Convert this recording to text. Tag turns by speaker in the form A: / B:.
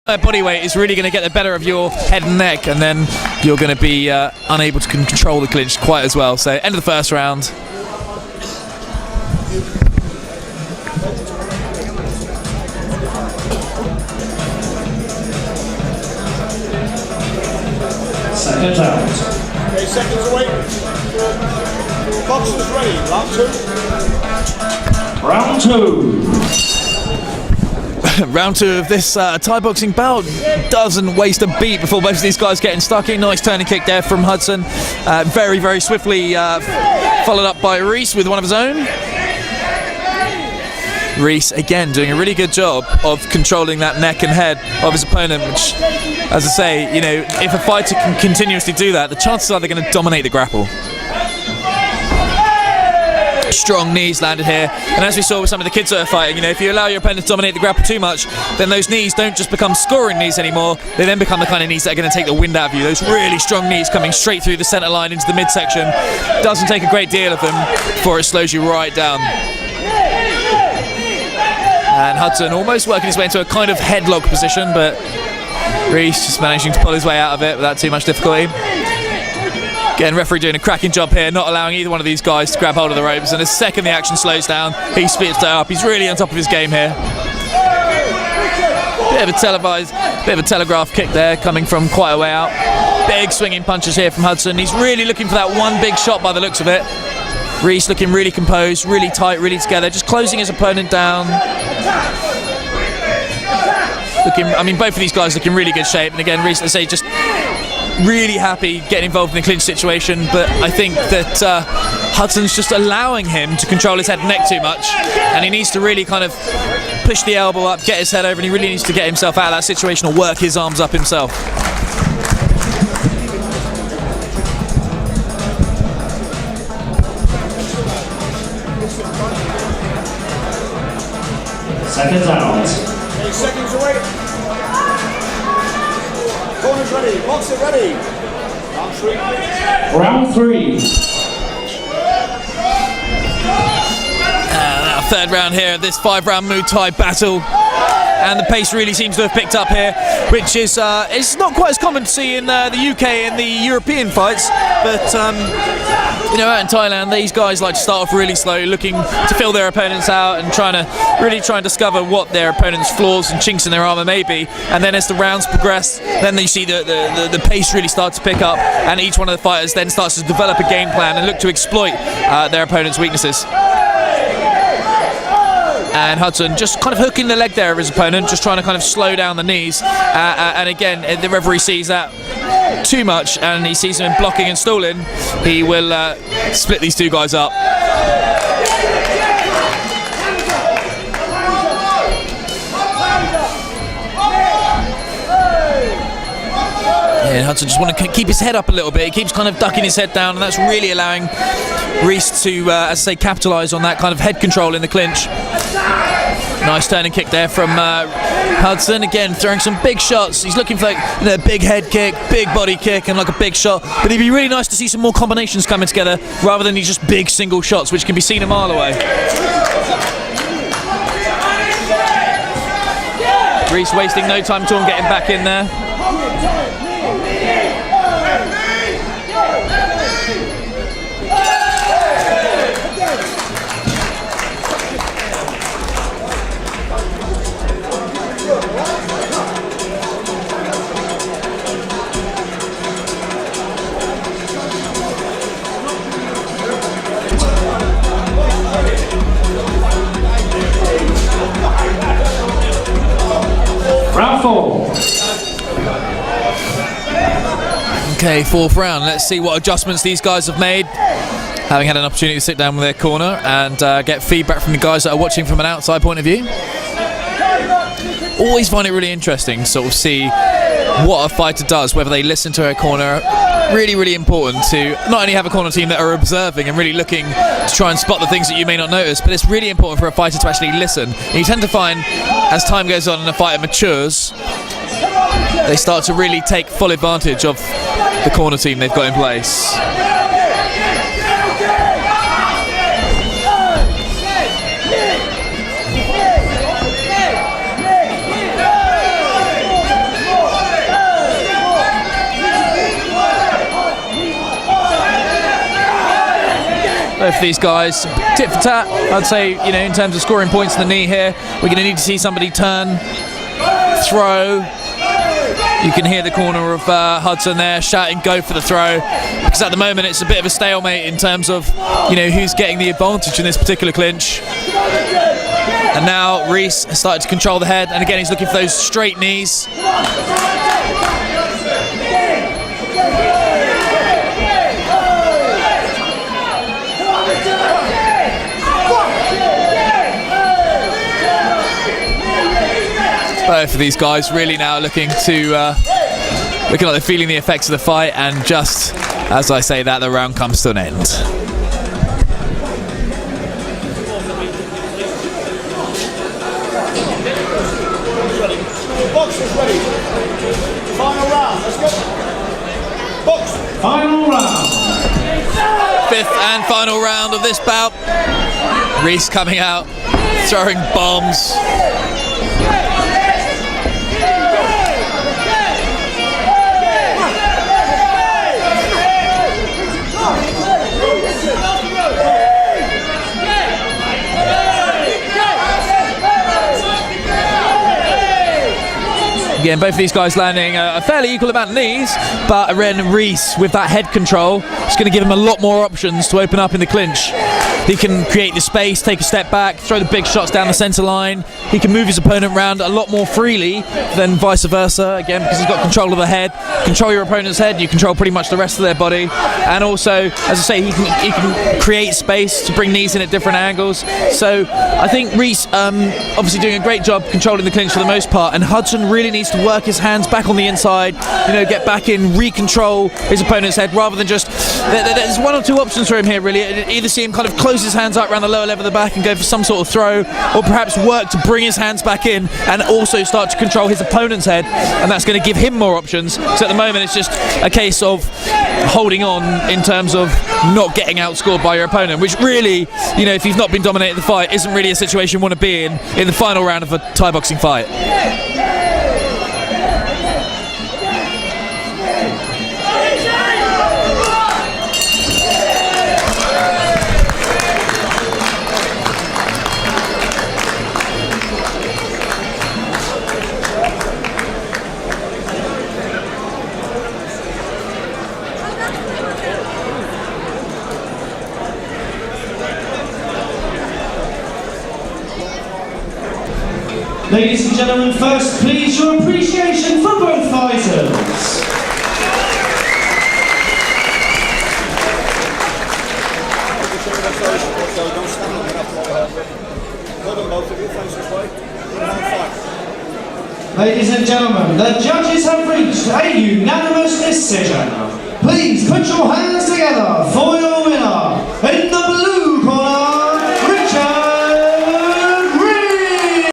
A: Body weight is really going to get the better of your head and neck, and then you're going to be unable to control the clinch quite as well. So end of the first round.
B: Second round.
C: Okay, seconds away. Boxers ready. Round two.
B: Round 2.
A: Round 2 of this Thai boxing bout doesn't waste a beat before most of these guys getting stuck in. Nice turning kick there from Hudson. Very, very swiftly followed up by Rees with one of his own. Rees again doing a really good job of controlling that neck and head of his opponent, which, as I say, you know, if a fighter can continuously do that, the chances are they're going to dominate the grapple. Strong knees landed here, and as we saw with some of the kids that are fighting, you know, if you allow your opponent to dominate the grapple too much, then those knees don't just become scoring knees anymore, they then become the kind of knees that are going to take the wind out of you. Those really strong knees coming straight through the centre line into the midsection. Doesn't take a great deal of them before it slows you right down. And Hudson almost working his way into a kind of headlock position, but Rees just managing to pull his way out of it without too much difficulty. Again, referee doing a cracking job here, not allowing either one of these guys to grab hold of the ropes, and the second the action slows down, he speeds it up. He's really on top of his game here. Bit of a telegraph kick there, coming from quite a way out. Big swinging punches here from Hudson. He's really looking for that one big shot by the looks of it. Rees looking really composed, really tight, really together, just closing his opponent down. Both of these guys look in really good shape, and again, Rees, let's say, just really happy getting involved in the clinch situation, but I think that Hudson's just allowing him to control his head and neck too much, and he needs to really kind of push the elbow up, get his head over, and he really needs to get himself out of that situation or work his arms up himself.
B: Second round.
C: 8 seconds away. Corners ready. Boxer ready.
B: Round 3.
A: Our third round here of this 5-round Muay Thai battle, and the pace really seems to have picked up here, which is it's not quite as common to see in the UK and the European fights, but you know, out in Thailand, these guys like to start off really slow, looking to fill their opponents out and try and discover what their opponent's flaws and chinks in their armour may be. And then as the rounds progress, then you see the pace really start to pick up, and each one of the fighters then starts to develop a game plan and look to exploit their opponent's weaknesses. And Hudson just kind of hooking the leg there of his opponent, just trying to kind of slow down the knees. And again, the referee sees that too much, and he sees him blocking and stalling. He will split these two guys up. And Hudson just want to keep his head up a little bit. He keeps kind of ducking his head down, and that's really allowing Rees to, as I say, capitalise on that kind of head control in the clinch. Nice turning kick there from Hudson. Again, throwing some big shots. He's looking for, like, you know, big head kick, big body kick, and like a big shot. But it'd be really nice to see some more combinations coming together rather than these just big single shots, which can be seen a mile away. Rees wasting no time at all getting back in there.
B: Round 4.
A: Okay, 4th round. Let's see what adjustments these guys have made, having had an opportunity to sit down with their corner and get feedback from the guys that are watching from an outside point of view. Always find it really interesting to sort of see what a fighter does, whether they listen to a corner. Really, really important to not only have a corner team that are observing and really looking to try and spot the things that you may not notice, but it's really important for a fighter to actually listen. And you tend to find, as time goes on and a fighter matures, they start to really take full advantage of the corner team they've got in place. Both of these guys, tit for tat. I'd say, you know, in terms of scoring points in the knee here, we're going to need to see somebody turn, throw. You can hear the corner of Hudson there shouting, "Go for the throw," because at the moment it's a bit of a stalemate in terms of, you know, who's getting the advantage in this particular clinch. And now Rees has started to control the head, and again he's looking for those straight knees. Both of these guys really now looking like they're feeling the effects of the fight, and just as I say that, the round comes to an end.
C: Boxers ready. Final round. Let's go. Box.
B: Final round.
A: Fifth and final round of this bout. Rees coming out, throwing bombs. Again, both of these guys landing a fairly equal amount of knees, but again, Rees with that head control is going to give him a lot more options to open up in the clinch. He can create the space, take a step back, throw the big shots down the centre line. He can move his opponent around a lot more freely than vice versa, again, because he's got control of the head. Control your opponent's head, you control pretty much the rest of their body. And also, as I say, he can create space to bring knees in at different angles. So I think Rees obviously doing a great job controlling the clinch for the most part, and Hudson really needs to work his hands back on the inside, you know, get back in, re-control his opponent's head, rather than just, there's one or two options for him here really. Either see him kind of close his hands up around the lower level of the back and go for some sort of throw, or perhaps work to bring his hands back in and also start to control his opponent's head, and that's going to give him more options. So at the moment it's just a case of holding on in terms of not getting outscored by your opponent, which really, you know, if you've not been dominated the fight, isn't really a situation you want to be in the final round of a Thai boxing fight.
B: Ladies and gentlemen, first, please, your appreciation for both fighters. Ladies and gentlemen, the judges have reached a unanimous decision. Please put your hands together.